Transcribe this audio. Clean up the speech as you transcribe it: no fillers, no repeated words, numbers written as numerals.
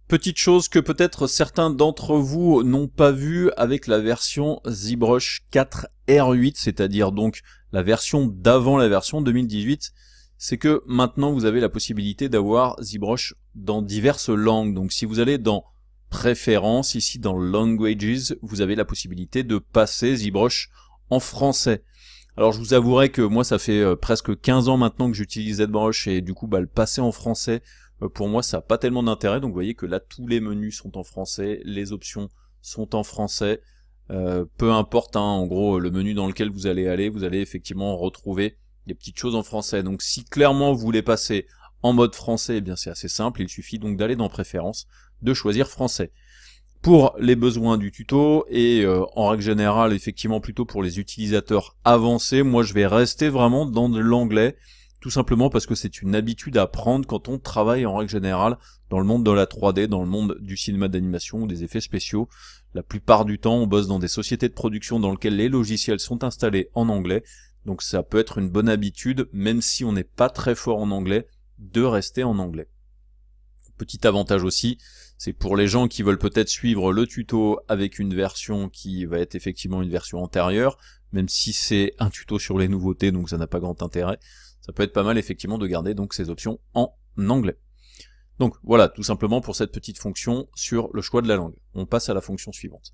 Petite chose que peut-être certains d'entre vous n'ont pas vu avec la version ZBrush 4R8, c'est-à-dire donc la version d'avant la version 2018, c'est que maintenant vous avez la possibilité d'avoir ZBrush dans diverses langues. Donc si vous allez dans Préférences, ici dans Languages, vous avez la possibilité de passer ZBrush en français. Alors je vous avouerai que moi ça fait presque 15 ans maintenant que j'utilise ZBrush et du coup le passer en français, pour moi ça n'a pas tellement d'intérêt. Donc vous voyez que là tous les menus sont en français, les options sont en français, peu importe en gros le menu dans lequel vous allez aller, vous allez effectivement retrouver des petites choses en français. Donc si clairement vous voulez passer en mode français, eh bien c'est assez simple, il suffit donc d'aller dans Préférences, de choisir français. Pour les besoins du tuto et en règle générale effectivement plutôt pour les utilisateurs avancés, moi je vais rester vraiment dans de l'anglais, tout simplement parce que c'est une habitude à prendre quand on travaille en règle générale dans le monde de la 3D, dans le monde du cinéma d'animation ou des effets spéciaux. La plupart du temps on bosse dans des sociétés de production dans lesquelles les logiciels sont installés en anglais, donc ça peut être une bonne habitude, même si on n'est pas très fort en anglais, de rester en anglais. Petit avantage aussi, c'est pour les gens qui veulent peut-être suivre le tuto avec une version qui va être effectivement une version antérieure, même si c'est un tuto sur les nouveautés, donc ça n'a pas grand intérêt, ça peut être pas mal effectivement de garder donc ces options en anglais. Donc voilà, tout simplement pour cette petite fonction sur le choix de la langue. On passe à la fonction suivante.